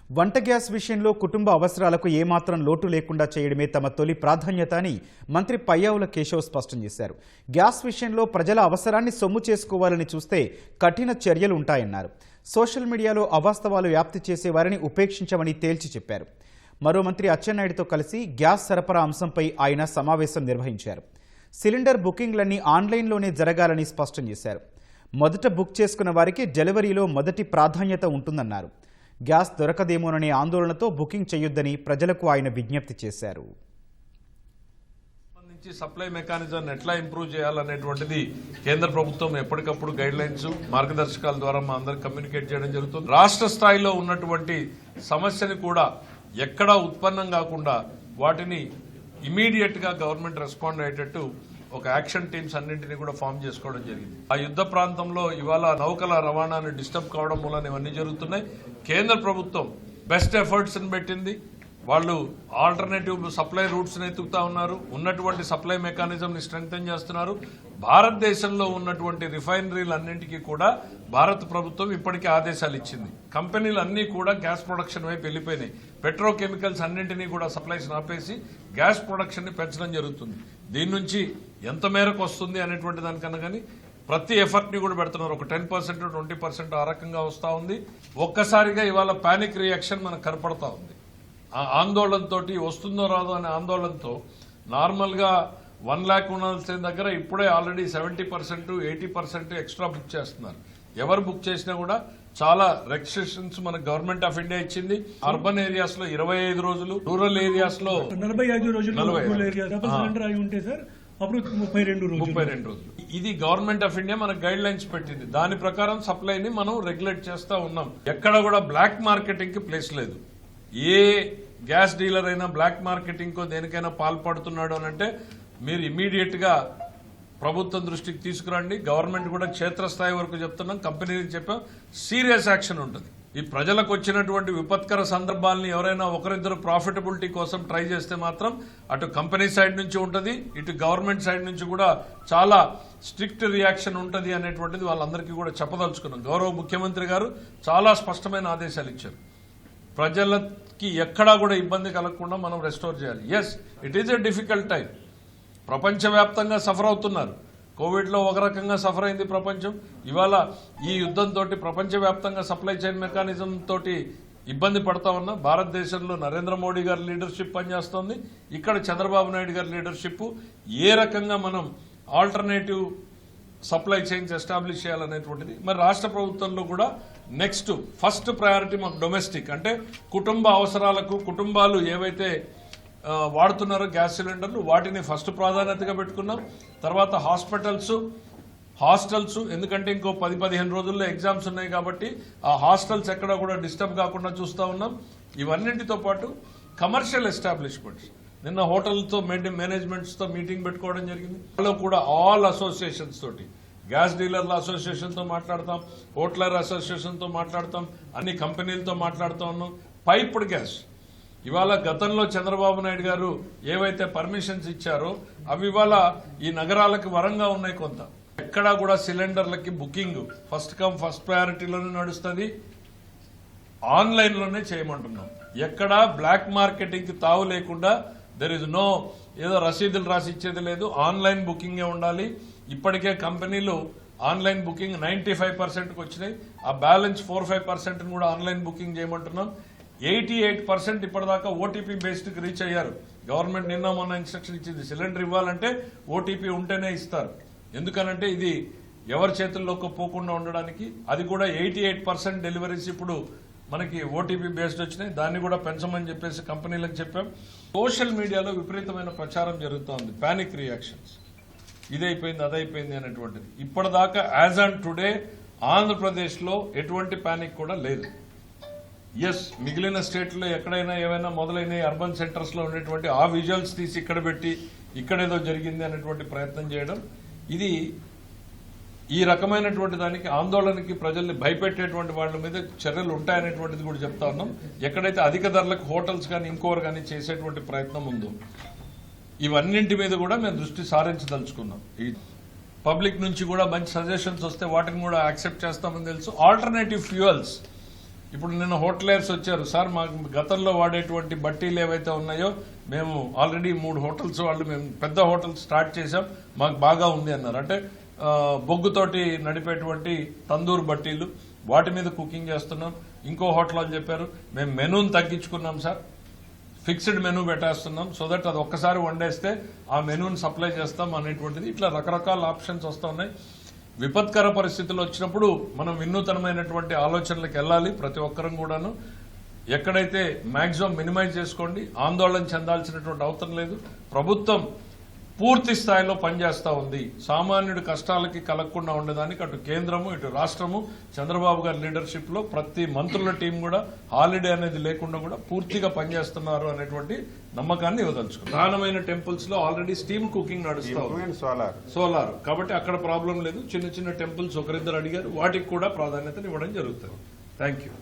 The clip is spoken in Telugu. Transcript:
వంట గ్యాస్ విషయంలో కుటుంబ అవసరాలకు ఏమాత్రం లోటు లేకుండా చేయడమే తమ తొలి ప్రాధాన్యత అని మంత్రి పయ్యావుల కేశవ్ స్పష్టం చేశారు. గ్యాస్ విషయంలో ప్రజల అవసరాన్ని సొమ్ము చేసుకోవాలని చూస్తే కఠిన చర్యలు ఉంటాయన్నారు. సోషల్ మీడియాలో అవాస్తవాలు వ్యాప్తి చేసేవారిని ఉపేక్షించమని తేల్చి చెప్పారు. మరో మంత్రి అచ్చెన్నాయుడుతో కలిసి గ్యాస్ సరఫరా అంశంపై ఆయన సమావేశం నిర్వహించారు. సిలిండర్ బుకింగ్లన్నీ ఆన్లైన్లోనే జరగాలని స్పష్టం చేశారు. మొదట బుక్ చేసుకున్న వారికి డెలివరీలో మొదటి ప్రాధాన్యత ఉంటుందన్నారు. గ్యాస్ దొరకదేమోననే ఆందోళనతో బుకింగ్ చేయొద్దని ప్రజలకు ఆయన విజ్ఞప్తి చేశారు. సప్లై మెకానిజం ఎట్లా ఇంప్రూవ్ చేయాలనేటువంటిది కేంద్ర ప్రభుత్వం ఎప్పటికప్పుడు గైడ్ లైన్స్ మార్గదర్శకాల ద్వారా మా అందరికి కమ్యూనికేట్ చేయడం జరుగుతుంది. రాష్ట్ర స్థాయిలో ఉన్నటువంటి సమస్యని కూడా ఎక్కడా ఉత్పన్నం కాకుండా వాటిని ఇమీడియట్ గా గవర్నమెంట్ రెస్పాండ్ అయ్యేటట్టు ఒక యాక్షన్ టీమ్స్ అన్నింటినీ కూడా ఫామ్ చేసుకోవడం జరిగింది. ఆ యుద్ధ ప్రాంతంలో ఇవాళ నౌకల రవాణాను డిస్టర్బ్ కావడం మూలన ఇవన్నీ జరుగుతున్నాయి. కేంద్ర ప్రభుత్వం బెస్ట్ ఎఫర్ట్స్ ని పెట్టింది. వాళ్ళు ఆల్టర్నేటివ్ సప్లై రూట్స్ ని ఎత్తుకుతా ఉన్నారు. ఉన్నటువంటి సప్లై మెకానిజం ని స్ట్రెంగ్తెన్ చేస్తున్నారు. భారతదేశంలో ఉన్నటువంటి రిఫైనరీలు అన్నింటికీ కూడా భారత ప్రభుత్వం ఇప్పటికే ఆదేశాలు ఇచ్చింది. కంపెనీలు అన్ని కూడా గ్యాస్ ప్రొడక్షన్ వైపు వెళ్ళిపోయినాయి. పెట్రోకెమికల్స్ అన్నింటినీ కూడా సప్లైస్ ఆపేసి గ్యాస్ ప్రొడక్షన్ ని పెంచడం జరుగుతుంది. దీని నుంచి ఎంత మేరకు వస్తుంది అనేటువంటి దానికన్నా కానీ ప్రతి ఎఫర్ట్ ని కూడా పెడుతున్నారు. ఒక 10%, 20% ఆ రకంగా వస్తా ఉంది. ఒక్కసారిగా ఇవాళ పానిక్ రియాక్షన్ మనకు కనపడతా ఉంది. ఆ ఆందోళనతో వస్తుందో రాదో అనే ఆందోళనతో నార్మల్ గా 1 lakh ఉండాల్సిన దగ్గర ఇప్పుడే ఆల్రెడీ 70%, 80% ఎక్స్ట్రా బుక్ చేస్తున్నారు. ఎవరు బుక్ చేసినా కూడా చాలా రెస్ట్రిక్షన్స్ మన గవర్నమెంట్ ఆఫ్ ఇండియా ఇచ్చింది. అర్బన్ ఏరియాస్ లో 25 రోజులు, రూరల్ ఏరియాస్ లో 45 రోజులు, 32 రోజులు. ఇది గవర్నమెంట్ ఆఫ్ ఇండియా మనకు గైడ్ లైన్స్ పెట్టింది. దాని ప్రకారం సప్లైని మనం రెగ్యులేట్ చేస్తా ఉన్నాం. ఎక్కడ కూడా బ్లాక్ మార్కెటింగ్ కి ప్లేస్ లేదు. ఏ గ్యాస్ డీలర్ అయినా బ్లాక్ మార్కెటింగ్ కో దేనికైనా పాల్పడుతున్నాడు అని అంటే మీరు ఇమీడియట్ గా ప్రభుత్వం దృష్టికి తీసుకురండి. గవర్నమెంట్ కూడా క్షేత్రస్థాయి వరకు చెప్తున్నాం, కంపెనీకి చెప్పాం, సీరియస్ యాక్షన్ ఉంటుంది. ఈ ప్రజలకు వచ్చినటువంటి విపత్కర సందర్భాలని ఎవరైనా ఒకరిద్దరు ప్రాఫిటబిలిటీ కోసం ట్రై చేస్తే మాత్రం అటు కంపెనీ సైడ్ నుంచి ఉంటుంది, ఇటు గవర్నమెంట్ సైడ్ నుంచి కూడా చాలా స్ట్రిక్ట్ రియాక్షన్ ఉంటుంది అనేటువంటిది వాళ్ళందరికీ కూడా చెప్పదలుచుకున్నాం. గౌరవ ముఖ్యమంత్రి గారు చాలా స్పష్టమైన ఆదేశాలు ఇచ్చారు. ప్రజలకి ఎక్కడా కూడా ఇబ్బంది కలగకుండా మనం రెస్టోర్ చేయాలి. Yes, it is a difficult time. ప్రపంచవ్యాప్తంగా సఫర్ అవుతున్నారు. కోవిడ్ లో ఒక రకంగా సఫర్ అయింది ప్రపంచం. ఇవాళ ఈ యుద్ధంతో ప్రపంచవ్యాప్తంగా సప్లై చైన్ మెకానిజం తోటి ఇబ్బంది పడతా ఉన్నా భారతదేశంలో నరేంద్ర మోడీ గారి లీడర్షిప్ పనిచేస్తోంది. ఇక్కడ చంద్రబాబు నాయుడు గారి లీడర్షిప్ ఏ రకంగా మనం ఆల్టర్నేటివ్ సప్లై చైన్స్ ఎస్టాబ్లిష్ చేయాలనేటువంటిది. మరి రాష్ట్ర ప్రభుత్వంలో కూడా నెక్స్ట్ ఫస్ట్ ప్రయారిటీ మాకు డొమెస్టిక్, అంటే కుటుంబ అవసరాలకు కుటుంబాలు ఏవైతే వాడుతున్నారో గ్యాస్ సిలిండర్లు వాటిని ఫస్ట్ ప్రాధాన్యతగా పెట్టుకున్నాం. తర్వాత హాస్టల్స్, ఎందుకంటే ఇంకో 10-15 రోజుల్లో ఎగ్జామ్స్ ఉన్నాయి కాబట్టి ఆ హాస్టల్స్ ఎక్కడ కూడా డిస్టర్బ్ కాకుండా చూస్తూ ఉన్నాం. ఇవన్నింటితో పాటు కమర్షియల్ ఎస్టాబ్లిష్మెంట్స్, నిన్న హోటల్తో మేనేజ్మెంట్స్ తో మీటింగ్ పెట్టుకోవడం జరిగింది. వాళ్ళు కూడా ఆల్ అసోసియేషన్స్ తోటి, గ్యాస్ డీలర్ల అసోసియేషన్ తో మాట్లాడతాం, హోటలర్ అసోసియేషన్ తో మాట్లాడతాం, అన్ని కంపెనీలతో మాట్లాడుతూ ఉన్నాం. పైప్డ్ గ్యాస్ ఇవాళ గతంలో చంద్రబాబు నాయుడు గారు ఏవైతే పర్మిషన్స్ ఇచ్చారో అవి ఇవాళ ఈ నగరాలకు వరంగా ఉన్నాయి. కొంత ఎక్కడా కూడా సిలిండర్లకి బుకింగ్ ఫస్ట్ కమ్ ఫస్ట్ ప్రయారిటీలోనే నడుస్తుంది. ఆన్లైన్ లోనే చేయమంటున్నాం. ఎక్కడా బ్లాక్ మార్కెటింగ్ కి తావు లేకుండా దెర్ ఇస్ నో ఏదో రసీదులు రాసి ఇచ్చేది లేదు. ఆన్లైన్ బుకింగే ఉండాలి. ఇప్పటికే కంపెనీలు ఆన్లైన్ బుకింగ్ 95%కి వచ్చినాయి. ఆ బ్యాలెన్స్ 4-5% కూడా ఆన్లైన్ బుకింగ్ చేయమంటున్నాం. 88% ఇప్పటిదాకా ఓటీపీ బేస్డ్ కి రీచ్ అయ్యారు. గవర్నమెంట్ నిన్న మొన్న ఇన్స్ట్రక్షన్ ఇచ్చింది, సిలిండర్ ఇవ్వాలంటే ఓటీపీ ఉంటేనే ఇస్తారు. ఎందుకనంటే ఇది ఎవరి చేతుల్లోకి పోకుండా ఉండడానికి. అది కూడా 88% డెలివరీస్ ఇప్పుడు మనకి ఓటీపీ బేస్డ్ వచ్చినాయి. దాన్ని కూడా పెంచమని చెప్పేసి కంపెనీలకు చెప్పాం. సోషల్ మీడియాలో విపరీతమైన ప్రచారం జరుగుతోంది, పానిక్ రియాక్షన్స్, ఇదైపోయింది అదైపోయింది అనేటువంటిది. ఇప్పటిదాకా యాజ్ ఆన్ టుడే ఆంధ్రప్రదేశ్ లో ఎటువంటి పానిక్ కూడా లేదు. ఎస్, మిగిలిన స్టేట్లో ఎక్కడైనా ఏమైనా మొదలైన అర్బన్ సెంటర్స్ లో ఉండేటువంటి ఆ విజువల్స్ తీసి ఇక్కడ పెట్టి ఇక్కడేదో జరిగింది అనేటువంటి ప్రయత్నం చేయడం, ఇది ఈ రకమైనటువంటి దానికి ఆందోళనకి ప్రజల్ని భయపెట్టేటువంటి వాళ్ళ మీద చర్యలు ఉంటాయనేటువంటిది కూడా చెప్తా ఉన్నాం. ఎక్కడైతే అధిక ధరలకు హోటల్స్ కానీ ఇంకోరు కానీ చేసేటువంటి ప్రయత్నం ఉందో ఇవన్నింటి మీద కూడా మేము దృష్టి సారించదలుచుకున్నాం. ఈ పబ్లిక్ నుంచి కూడా మంచి సజెషన్స్ వస్తే వాటిని కూడా యాక్సెప్ట్ చేస్తామని తెలుసు. ఆల్టర్నేటివ్ ఫ్యూయల్స్ ఇప్పుడు నిన్న హోటలర్స్ వచ్చారు, సార్ మాకు గతంలో వాడేటువంటి బట్టీలు ఏవైతే ఉన్నాయో మేము ఆల్రెడీ 3 హోటల్స్ వాళ్ళు మేము పెద్ద హోటల్ స్టార్ట్ చేసాం, మాకు బాగా ఉంది అన్నారు. అంటే బొగ్గుతోటి నడిపేటువంటి తందూరు బట్టీలు, వాటి మీద కుకింగ్ చేస్తున్నాం. ఇంకో హోటల్ వాళ్ళు చెప్పారు మేము మెనూని తగ్గించుకున్నాం సార్, ఫిక్స్డ్ మెనూ పెట్టేస్తున్నాం, సో దట్ అది ఒక్కసారి వండేస్తే ఆ మెనూని సప్లై చేస్తాం అనేటువంటిది. ఇట్లా రకరకాల ఆప్షన్స్ వస్తూ ఉన్నాయి. విపత్కర పరిస్థితులు వచ్చినప్పుడు మనం వినూతనమైనటువంటి ఆలోచనలకు వెళ్ళాలి. ప్రతి ఒక్కరం కూడాను ఎక్కడైతే మాక్సిమం మినిమైజ్ చేసుకోండి, ఆందోళన చెందాల్సినటువంటి అవసరం లేదు. ప్రభుత్వం పూర్తి స్థాయిలో పనిచేస్తూ ఉంది. సామాన్యుడి కష్టాలకి కలగకుండా ఉండడానికి అటు కేంద్రము ఇటు రాష్ట్రము చంద్రబాబు గారి లీడర్షిప్ లో ప్రతి మంత్రుల టీం కూడా హాలిడే అనేది లేకుండా కూడా పూర్తిగా పనిచేస్తున్నారు అనేటువంటి నమ్మకాన్ని ఇవ్వదలుచుకున్నారు. ప్రధానమైన టెంపుల్స్ లో ఆల్రెడీ స్టీమ్ కుకింగ్ నడుస్తూ ఉంది, సోలార్, కాబట్టి అక్కడ ప్రాబ్లం లేదు. చిన్న చిన్న టెంపుల్స్ ఒకరిద్దరు అడిగారు, వాటికి కూడా ప్రాధాన్యతను ఇవ్వడం జరుగుతుంది. Thank you.